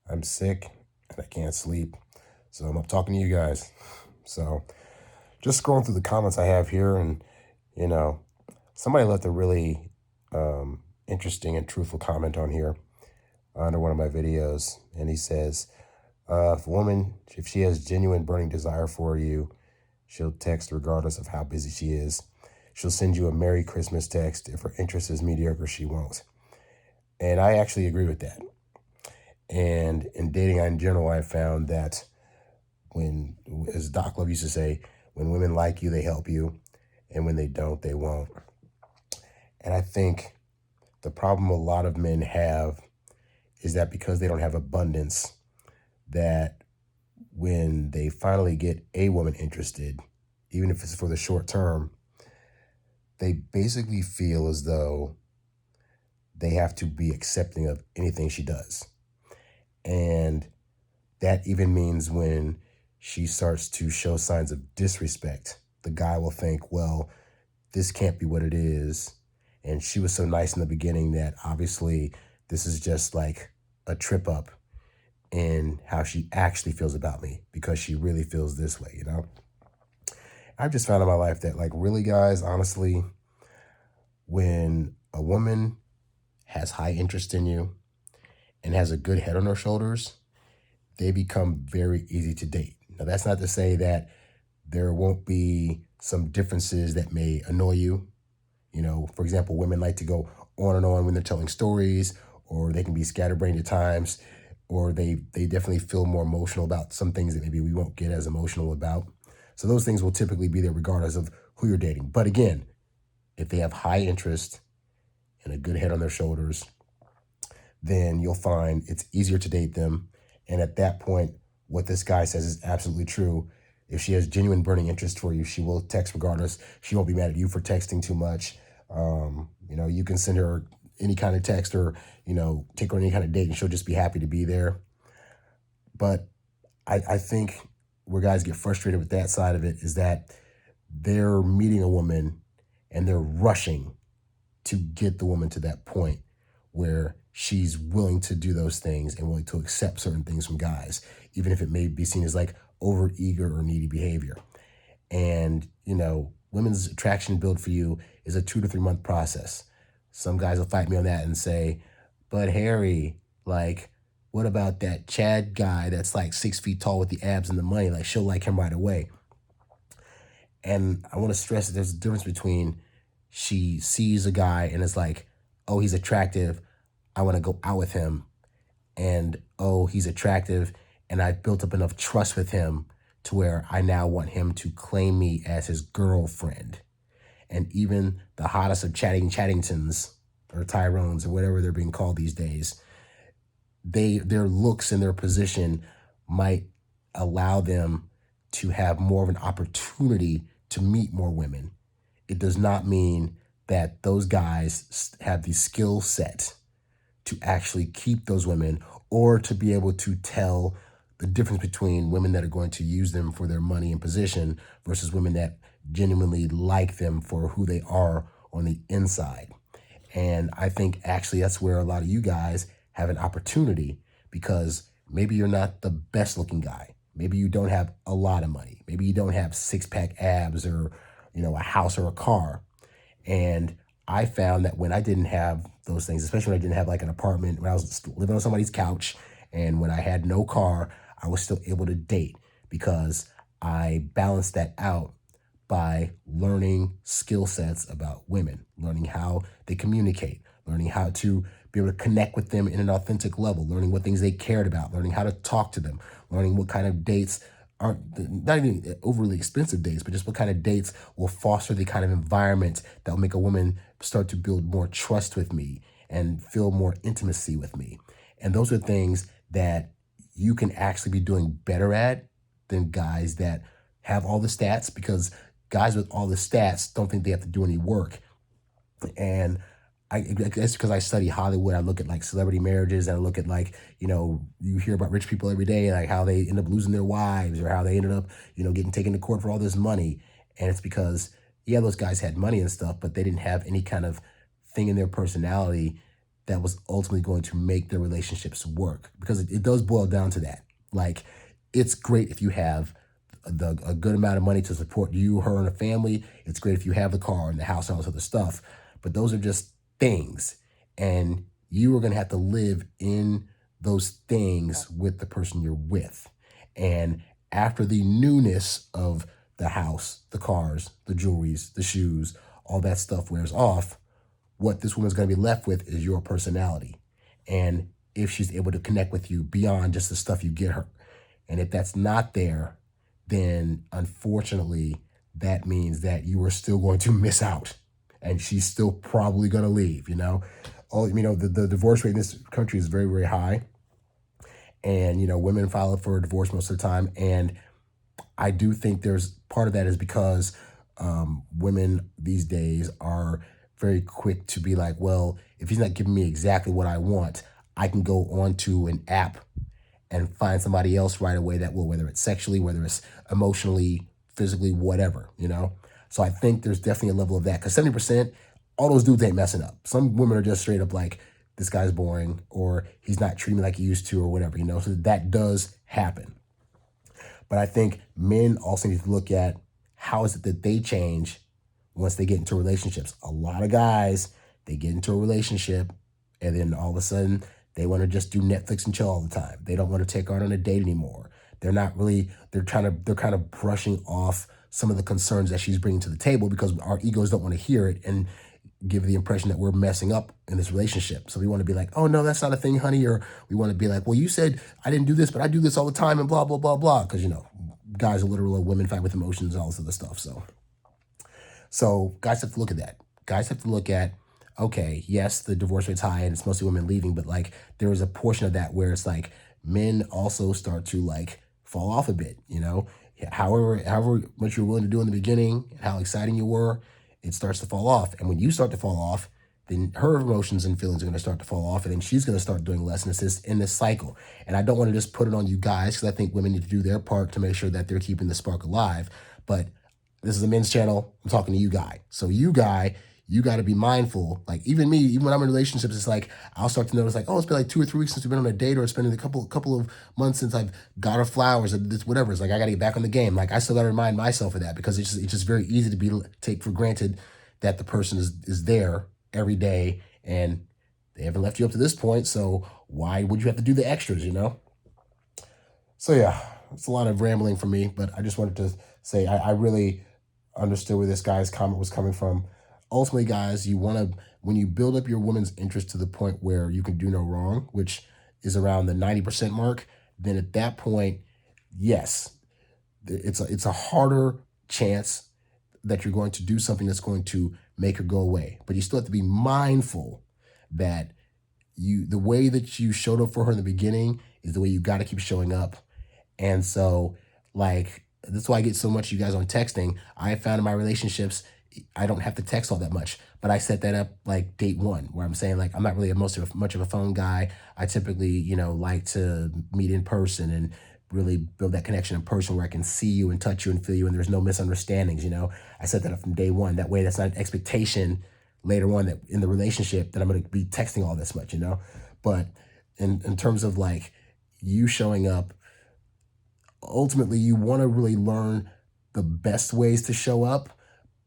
I'm sick and I can't sleep. So I'm up talking to you guys. So just scrolling through the comments I have here, and you know, somebody left a really interesting and truthful comment on here under one of my videos. And he says, if a woman, if she has genuine burning desire for you, she'll text regardless of how busy she is. She'll send you a Merry Christmas text. If her interest is mediocre, she won't. And I actually agree with that. And in dating in general, I found that when, as Doc Love used to say, when women like you, they help you. And when they don't, they won't. And I think the problem a lot of men have is that because they don't have abundance, that when they finally get a woman interested, even if it's for the short term, they basically feel as though they have to be accepting of anything she does. And that even means when she starts to show signs of disrespect, the guy will think, well, this can't be what it is. And she was so nice in the beginning that obviously this is just like a trip up in how she actually feels about me because she really feels this way, you know? I've just found in my life that, like, really, guys, honestly, when a woman has high interest in you and has a good head on her shoulders, they become very easy to date. Now, that's not to say that there won't be some differences that may annoy you. You know, for example, women like to go on and on when they're telling stories, or they can be scatterbrained at times, or they definitely feel more emotional about some things that maybe we won't get as emotional about. So those things will typically be there regardless of who you're dating. But again, if they have high interest and a good head on their shoulders, then you'll find it's easier to date them. And at that point, what this guy says is absolutely true. If she has genuine burning interest for you, she will text regardless. She won't be mad at you for texting too much. You can send her any kind of text or, take her on any kind of date and she'll just be happy to be there. But I think where guys get frustrated with that side of it is that they're meeting a woman and they're rushing to get the woman to that point where she's willing to do those things and willing to accept certain things from guys, even if it may be seen as like over eager or needy behavior. And, women's attraction build for you is a 2 to 3 month process. Some guys will fight me on that and say, but Harry, like, what about that Chad guy that's like 6 feet tall with the abs and the money? Like, she'll like him right away. And I want to stress that there's a difference between she sees a guy and is like, oh, he's attractive, I want to go out with him. And, oh, he's attractive and I've built up enough trust with him to where I now want him to claim me as his girlfriend. And even the hottest of Chattingtons or Tyrones or whatever they're being called these days, their looks and their position might allow them to have more of an opportunity to meet more women. It does not mean that those guys have the skill set to actually keep those women or to be able to tell the difference between women that are going to use them for their money and position versus women that genuinely like them for who they are on the inside. And I think actually that's where a lot of you guys have an opportunity, because maybe you're not the best looking guy. Maybe you don't have a lot of money. Maybe you don't have 6-pack abs or, a house or a car. And I found that when I didn't have those things, especially when I didn't have like an apartment, when I was living on somebody's couch, and when I had no car, I was still able to date because I balanced that out by learning skill sets about women, learning how they communicate, learning how to be able to connect with them in an authentic level, learning what things they cared about, learning how to talk to them, learning what kind of dates aren't, not even overly expensive dates, but just what kind of dates will foster the kind of environment that will make a woman start to build more trust with me and feel more intimacy with me. And those are things that you can actually be doing better at than guys that have all the stats, because guys with all the stats don't think they have to do any work. And I guess because I study Hollywood, I look at like celebrity marriages, and I look at like, you hear about rich people every day, like how they end up losing their wives or how they ended up, getting taken to court for all this money. And it's because, yeah, those guys had money and stuff, but they didn't have any kind of thing in their personality that was ultimately going to make their relationships work, because it does boil down to that. Like, it's great if you have a good amount of money to support you, her, and a family. It's great if you have the car and the house and all this other stuff. But those are just things. And you are going to have to live in those things with the person you're with. And after the newness of the house, the cars, the jewelries, the shoes, all that stuff wears off, what this woman's going to be left with is your personality. And if she's able to connect with you beyond just the stuff you get her. And if that's not there, then unfortunately, that means that you are still going to miss out. And she's still probably going to leave, the divorce rate in this country is very, very high. And, women file for a divorce most of the time. And I do think there's part of that is because women these days are very quick to be like, well, if he's not giving me exactly what I want, I can go onto an app and find somebody else right away that will, whether it's sexually, whether it's emotionally, physically, whatever, So I think there's definitely a level of that, because 70%, all those dudes ain't messing up. Some women are just straight up like, this guy's boring, or he's not treating me like he used to, or whatever, So that does happen. But I think men also need to look at how is it that they change once they get into relationships. A lot of guys, they get into a relationship and then all of a sudden they want to just do Netflix and chill all the time. They don't want to take her on a date anymore. They're kind of brushing off some of the concerns that she's bringing to the table, because our egos don't want to hear it and give the impression that we're messing up in this relationship. So we want to be like, oh no, that's not a thing, honey. Or we want to be like, well, you said I didn't do this, but I do this all the time and blah, blah, blah, blah. Because, guys are literal, women fight with emotions and all this other stuff. So guys have to look at that. Guys have to look at, okay, yes, the divorce rate's high and it's mostly women leaving, but like there is a portion of that where it's like men also start to like fall off a bit, however much you're willing to do in the beginning, how exciting you were, it starts to fall off. And when you start to fall off, then her emotions and feelings are going to start to fall off, and then she's going to start doing less, and it's just in this cycle. And I don't want to just put it on you guys, because I think women need to do their part to make sure that they're keeping the spark alive. But this is a men's channel. I'm talking to you guy. So you guy, you got to be mindful. Like even me, even when I'm in relationships, it's like I'll start to notice like, oh, it's been like 2 or 3 weeks since we've been on a date, or it's been a couple of months since I've got her flowers, or this, whatever. It's like I got to get back on the game. Like I still got to remind myself of that, because it's just very easy to take for granted that the person is there every day and they haven't left you up to this point. So why would you have to do the extras, So yeah, it's a lot of rambling for me, but I just wanted to say I really understood where this guy's comment was coming from. Ultimately, guys, when you build up your woman's interest to the point where you can do no wrong, which is around the 90% mark, then at that point, yes, it's a harder chance that you're going to do something that's going to make her go away. But you still have to be mindful that the way that you showed up for her in the beginning is the way you got to keep showing up. And so, like, that's why I get so much you guys on texting. I found in my relationships, I don't have to text all that much, but I set that up like date one, where I'm saying like, I'm not really much of a phone guy. I typically, like to meet in person and really build that connection in person where I can see you and touch you and feel you, and there's no misunderstandings. I set that up from day one. That way that's not an expectation later on that in the relationship that I'm going to be texting all this much, But in terms of like you showing up, ultimately you want to really learn the best ways to show up.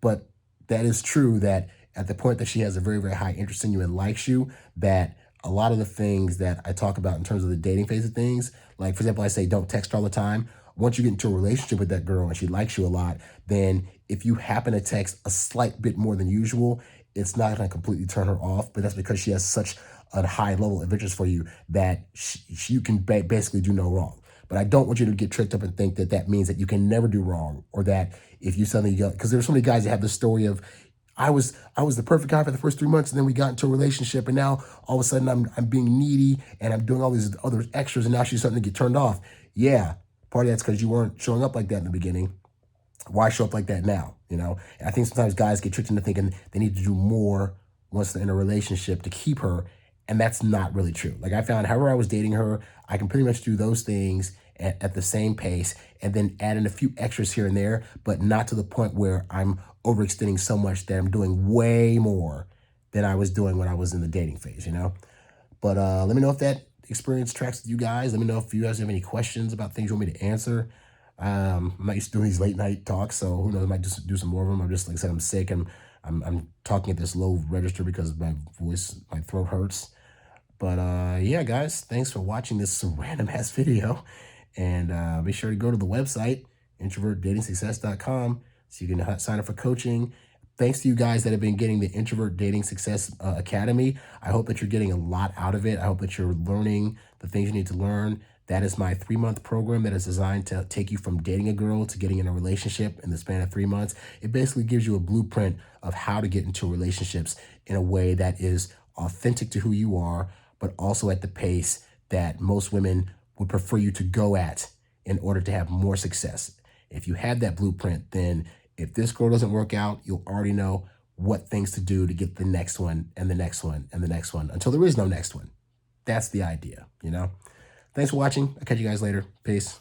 But that is true that at the point that she has a very, very high interest in you and likes you, that a lot of the things that I talk about in terms of the dating phase of things, like for example, I say don't text her all the time. Once you get into a relationship with that girl and she likes you a lot, then if you happen to text a slight bit more than usual, it's not going to completely turn her off. But that's because she has such a high level of interest for you that you can basically do no wrong. But I don't want you to get tricked up and think that that means that you can never do wrong, or that if you suddenly go, because there's so many guys that have the story of, I was the perfect guy for the first 3 months, and then we got into a relationship, and now all of a sudden I'm being needy and I'm doing all these other extras, and now she's starting to get turned off. Yeah, part of that's because you weren't showing up like that in the beginning. Why show up like that now? And I think sometimes guys get tricked into thinking they need to do more once they're in a relationship to keep her, and that's not really true. Like I found, however I was dating her, I can pretty much do those things at the same pace, and then add in a few extras here and there, but not to the point where I'm overextending so much that I'm doing way more than I was doing when I was in the dating phase, But let me know if that experience tracks with you guys. Let me know if you guys have any questions about things you want me to answer. I'm not used to doing these late night talks, so who knows? I might just do some more of them. I'm just, like I said, I'm sick. I'm talking at this low register because my throat hurts. But yeah, guys, thanks for watching this random ass video. And be sure to go to the website, introvertdatingsuccess.com, so you can sign up for coaching. Thanks to you guys that have been getting the Introvert Dating Success Academy. I hope that you're getting a lot out of it. I hope that you're learning the things you need to learn. That is my 3-month program that is designed to take you from dating a girl to getting in a relationship in the span of 3 months. It basically gives you a blueprint of how to get into relationships in a way that is authentic to who you are, but also at the pace that most women would prefer you to go at in order to have more success. If you have that blueprint, then if this girl doesn't work out, you'll already know what things to do to get the next one and the next one and the next one until there is no next one. That's the idea, you know? Thanks for watching. I'll catch you guys later. Peace.